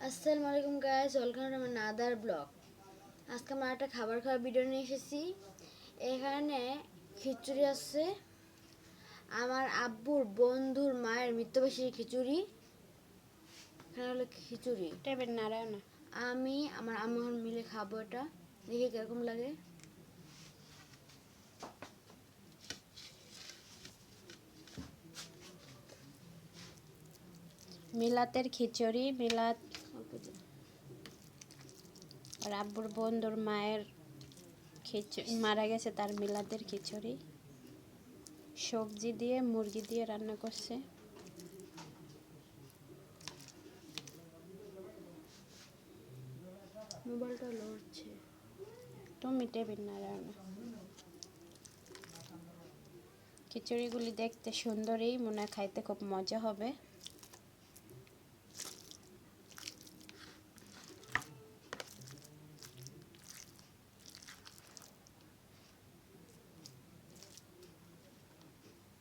আসসালামু আলাইকুম guys, welcome to my another blog. আজকে আমরা একটা খাবার খাওয়ার ভিডিও নিয়ে এসেছি। এখানে খিচুড়ি আছে, আমার আব্বুর বন্ধুর মায়ের মৃত্যুবার্ষিকী খিচুড়ি। এখানে হলো খিচুড়ি। টেবিল নাড়াও না। আমি আমার আম্মু মিলে খাবো এটা, দেখি কিরকম লাগে। মিলাতের খিচুড়ি, মিলাত আর আব্বুর বন্ধুর মায়ের খিচুড়ি মারা গেছে, তার মিলাদের খিচুড়ি সবজি দিয়ে মুরগি দিয়ে রান্না করছে। মোবাইলটা লড়ছে। তুমি টেবিল নাড়াও না। খিচুড়িগুলি দেখতে সুন্দরই, মনে হয় খাইতে খুব মজা হবে।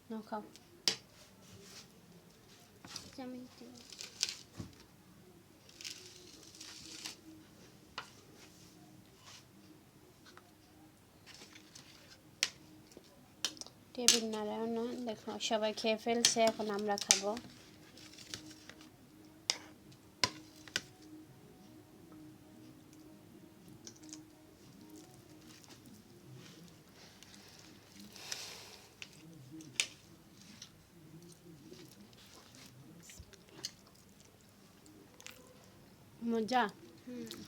নাও খাও। টেবিল নাড়াও না। দেখো সবাই খেয়ে ফেলছে, এখন আমরা খাবো। মজা,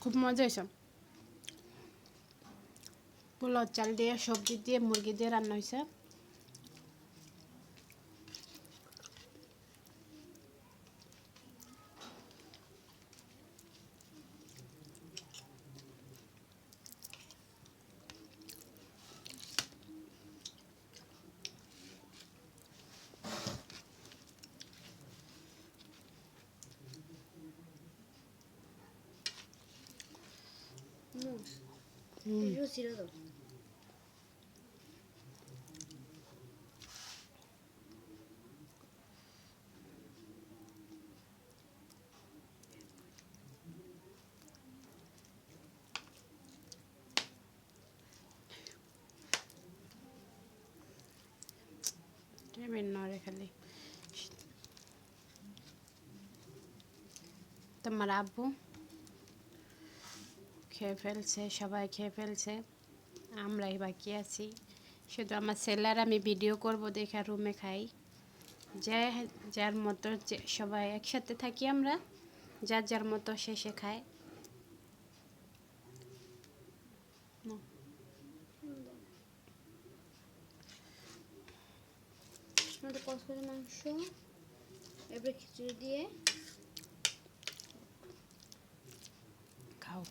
খুব মজা হয়েছে। পোলাও চাল দিয়ে সবজি দিয়ে মুরগি দিয়ে রান্না হয়েছে। ছিল তো। টেবিল নড়ে খালি। তোমার আব্বু খেয়ে ফেলছে, সবাই খেয়ে ফেলছে, আমরাই বাকি আছি। শুধু আমার ছেলের আমি ভিডিও করব দেখে রুমে খাই। যে যার মতো সবাই একসাথে থাকি আমরা, যার যার মতো শেষে খায়। আমাদের কসকসে মাংস, এরপরে খিচুড়ি দিয়ে খাও,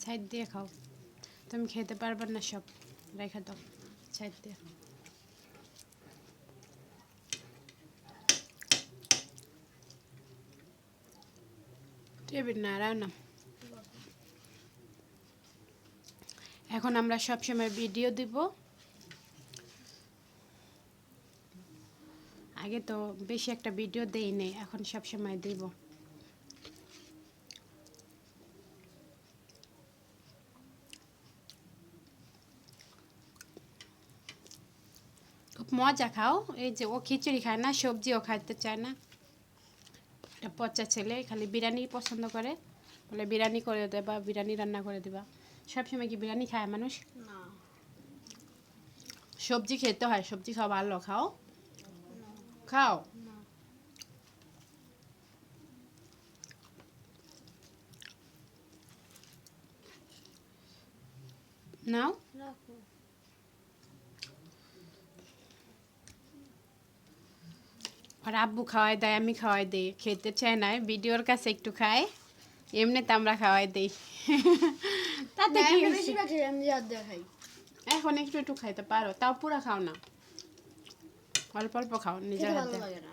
সাইড দিয়ে খাও। তুমি খেতে পারবে না, সব রেখে দাও সাইড দিয়ে। টেবিল নাড়াও না। এখন আমরা সবসময় ভিডিও দিব। আগে তো বেশি একটা ভিডিও দেই নেই, এখন সবসময় দিব। খুব মজা খাও। এই যে ও খিচুড়ি খায় না, সবজিও খাইতে চায় না। একটা পচা ছেলে, খালি বিরিয়ানি পছন্দ করে, বলে বিরিয়ানি করে দেবা, বিরিয়ানি রান্না করে দেবা। সবসময় কি বিরিয়ানি খায় মানুষ? না। সবজি খেতে হয়, সবজি খাও, ভালো খাও, খাও। নাও। রাখো। আর আব্বু খাওয়াই দেয়, আমি খাওয়াই দিই। খেতে চায় না, ভিডিওর কাছে একটু খায়, এমনিতে আমরা খাওয়াই দিই। তাতে কি হয়েছে? বেশিরভাগ আমি রাত দিয়ে খাই। এখন একটু একটু খাইতে পারো, তাও পুরা খাও না, অল্প অল্প খাও নিজের খেতে ভালো হাতে। লাগে না।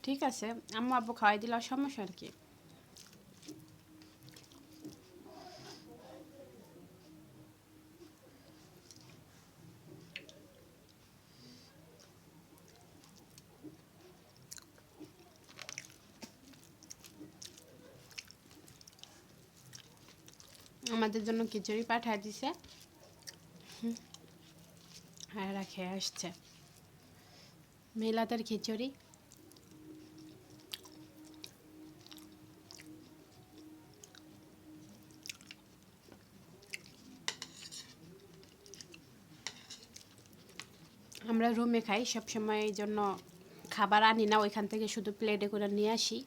ঠিক আছে, আম্মু আব্বু খাওয়াই দিলে সমস্যা আর কি। আমাদের জন্য খিচুড়ি পাঠায় দিছে। আর এরা খেয়ে আসছে মিলাদের খিচুড়ি। আমরা রুমে খাই সবসময়, এই জন্য খাবার আনি না, ওইখান থেকে শুধু প্লেটে করে নিয়ে আসি।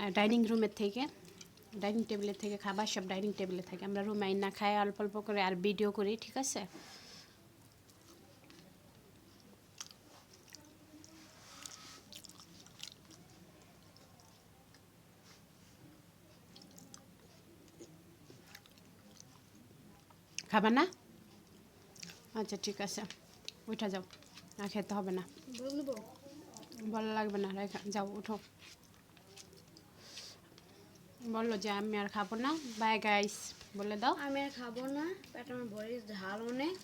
আর ডাইনিং রুমের থেকে, ডাইনিং টেবিলের থেকে খাবার সব ডাইনিং টেবিলে থাকে। আমরা রুমে আইন না খাই অল্প অল্প করে, আর ভিডিও করি, ঠিক আছে। খাবার না? আচ্ছা ঠিক আছে, উঠা যাও, আর খেতে হবে না, বলবো ভালো লাগবে না, রেখা যাও, উঠো। বললো যে আমি আর খাবো না, বাই গাইস বলে দাও। আমি আর খাবো না, পেট আমার ভরে গেছে ঝাল অনেক,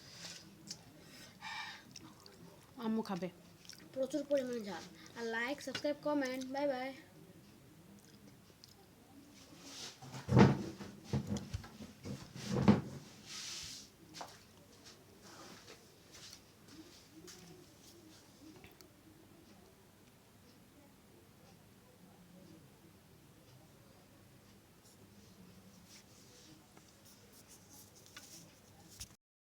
আম্মু খাবে। প্রচুর পরিমাণে ঝাল। আর like subscribe comment, bye by.